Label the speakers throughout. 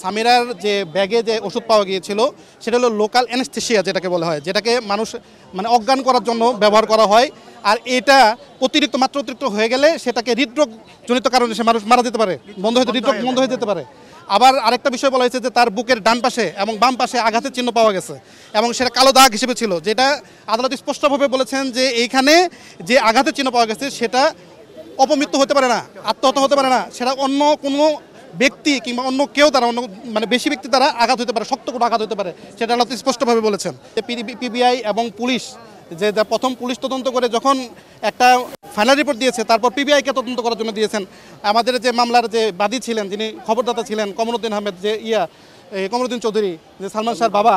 Speaker 1: সামিরার যে ব্যাগে যে ওষুধ পাওয়া গিয়েছিল সেটা হলো লোকাল অ্যানেস্থেশিয়া যেটাকে বলা হয়, যেটাকে মানুষ মানে অজ্ঞান করার জন্য ব্যবহার করা হয়। আর এটা অতিরিক্ত হয়ে গেলে সেটাকে হৃদরোগজনিত কারণে সে মানুষ মারা যেতে পারে, হৃদরোগ বন্ধ হয়ে যেতে পারে। আবার আরেকটা বিষয় বলা হয়েছে যে তার বুকের ডান পাশে এবং বাম পাশে আঘাতের চিহ্ন পাওয়া গেছে এবং সেটা কালো দাগ হিসেবে ছিল, যেটা আদালত স্পষ্টভাবে বলেছেন যে এইখানে যে আঘাতের চিহ্ন পাওয়া গেছে সেটা অপমৃত্যু হতে পারে না, আত্মহত্যা হতে পারে না, সেটা অন্য কোনো ব্যক্তি কিংবা অন্য কেউ দ্বারা অন্য মানে বেশি ব্যক্তি দ্বারা আঘাত হতে পারে, শক্ত কোনো আঘাত হতে পারে, সেটা আদালত স্পষ্টভাবে বলেছেন। পিবিআই এবং পুলিশ যে প্রথম পুলিশ তদন্ত করে যখন একটা ফাইনাল রিপোর্ট দিয়েছে, তারপর পিবিআইকে তদন্ত করার জন্য দিয়েছেন। আমাদের যে মামলার যে বাদী ছিলেন, যিনি খবরদাতা ছিলেন কমরুদ্দিন আহমেদ, যে কমরুদ্দিন চৌধুরী, যে সালমান শাহর বাবা,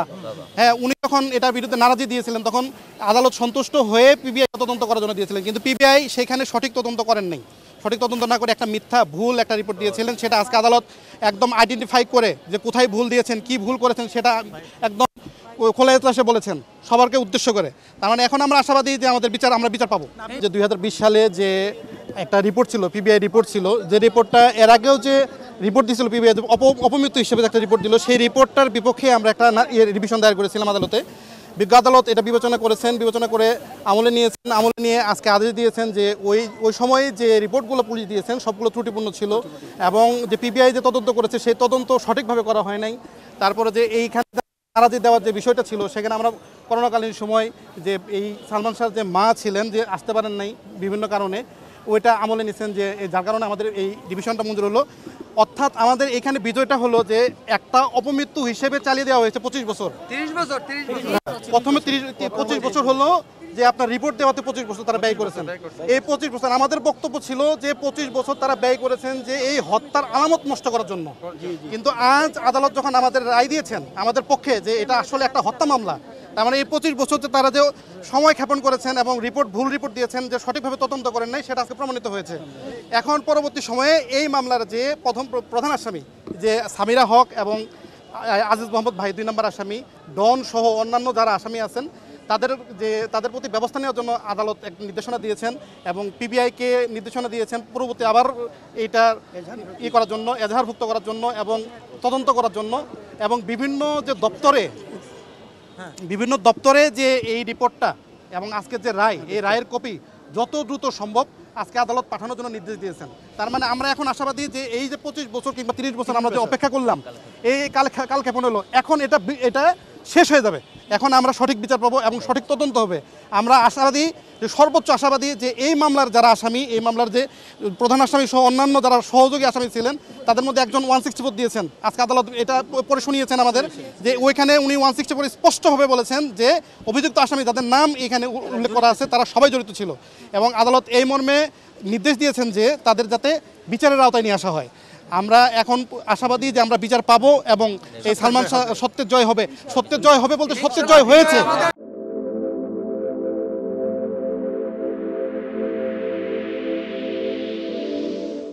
Speaker 1: হ্যাঁ, উনি যখন এটার বিরুদ্ধে নারাজি দিয়েছিলেন তখন আদালত সন্তুষ্ট হয়ে পিবিআই তদন্ত করার জন্য দিয়েছিলেন, কিন্তু পিবিআই সেখানে সঠিক তদন্ত করেন নাই। সঠিক তদন্ত না করে একটা মিথ্যা ভুল একটা রিপোর্ট দিয়েছিলেন, সেটা আজকে আদালত একদম আইডেন্টিফাই করে যে কোথায় ভুল দিয়েছেন, কি ভুল করেছেন, সেটা একদম খোলা এজলাসে বলেছেন সবারকে উদ্দেশ্য করে। তার মানে এখন আমরা আশাবাদী যে আমরা বিচার পাবো। যে 2020 সালে যে একটা রিপোর্ট ছিল, পিবিআই রিপোর্ট ছিল, যে রিপোর্টটা এর আগেও যে রিপোর্ট দিয়েছিল পিবিআই অপমৃত্যু হিসেবে একটা রিপোর্ট দিল, সেই রিপোর্টটার বিপক্ষে আমরা একটা রিভিশন দায়ের করেছিলাম আদালতে। বিজ্ঞ আদালত এটা বিবেচনা করে আমলে নিয়ে আজকে আদেশ দিয়েছেন যে ওই সময়ে যে রিপোর্টগুলো পুলিশ দিয়েছেন সবগুলো ত্রুটিপূর্ণ ছিল এবং যে পিবিআই যে তদন্ত করেছে সেই তদন্ত সঠিকভাবে করা হয় নাই। তারপরে যে এইখানে নারাজি দেওয়ার যে বিষয়টা ছিল, সেখানে আমরা করোনাকালীন সময় যে এই সালমান শাহর যে মা ছিলেন, যে আসতে পারেন নাই বিভিন্ন কারণে, ওইটা আমলে নিয়েছেন, যে যার কারণে আমাদের এই ডিভিশনটা মঞ্জুর হলো। অর্থাৎ আমাদের এখানে বিজয়টা হলো যে একটা অপমৃত্যু হিসেবে চালিয়ে দেওয়া হয়েছে 25 বছর। প্রথমে 25 বছর হলো যে আপনার রিপোর্ট দেওয়াতে 25 বছর তারা ব্যয় করেছেন। এই 25 বছর আমাদের বক্তব্য ছিল যে 25 বছর তারা ব্যয় করেছেন যে এই হত্যার আলামত নষ্ট করার জন্য। কিন্তু আজ আদালত যখন আমাদের রায় দিয়েছেন আমাদের পক্ষে যে এটা আসলে একটা হত্যা মামলা, তার মানে এই 25 বছরতে তারা যে সময় ক্ষেপণ করেছেন এবং ভুল রিপোর্ট দিয়েছেন, যে সঠিকভাবে তদন্ত করেন নাই, সেটা আজকে প্রমাণিত হয়েছে। এখন পরবর্তী সময়ে এই মামলার যে প্রধান আসামি যে সামিরা হক এবং আজিজ মোহাম্মদ ভাই 2 নম্বর আসামি, ডন সহ অন্যান্য যারা আসামি আছেন, তাদের প্রতি ব্যবস্থা নেওয়ার জন্য আদালত এক নির্দেশনা দিয়েছেন এবং পিবিআইকে নির্দেশনা দিয়েছেন পরবর্তী আবার এইটা করার জন্য, এজাহারভুক্ত করার জন্য এবং তদন্ত করার জন্য, এবং বিভিন্ন দপ্তরে যে এই রিপোর্টটা এবং আজকের যে রায়, এই রায়ের কপি যত দ্রুত সম্ভব আজকে আদালত পাঠানোর জন্য নির্দেশ দিয়েছেন। তার মানে আমরা এখন আশাবাদী যে এই যে 25 বছর কিংবা 30 বছর আমরা যে অপেক্ষা করলাম, এই কাল ক্ষেপণ হলো, এখন এটা শেষ হয়ে যাবে। এখন আমরা সঠিক বিচার পাবো এবং সঠিক তদন্ত হবে। আমরা আশাবাদী, যে সর্বোচ্চ আশাবাদী যে এই মামলার যারা আসামি, এই মামলার যে প্রধান আসামি সহ অন্যান্য যারা সহযোগী আসামি ছিলেন, তাদের মধ্যে একজন 164 দিয়েছেন। আজকে আদালত এটা পরে শুনিয়েছেন আমাদের, যে ওইখানে উনি 164 স্পষ্টভাবে বলেছেন যে অভিযুক্ত আসামি যাদের নাম এখানে উল্লেখ করা আছে তারা সবাই জড়িত ছিল, এবং আদালত এই মর্মে নির্দেশ দিয়েছেন যে তাদের যাতে বিচারের আওতায় নিয়ে আসা হয়। আমরা এখন আশাবাদী যে আমরা বিচার পাবো এবং এই সালমান শাহ সত্যের জয় হবে বলতে সত্যের জয় হয়েছে।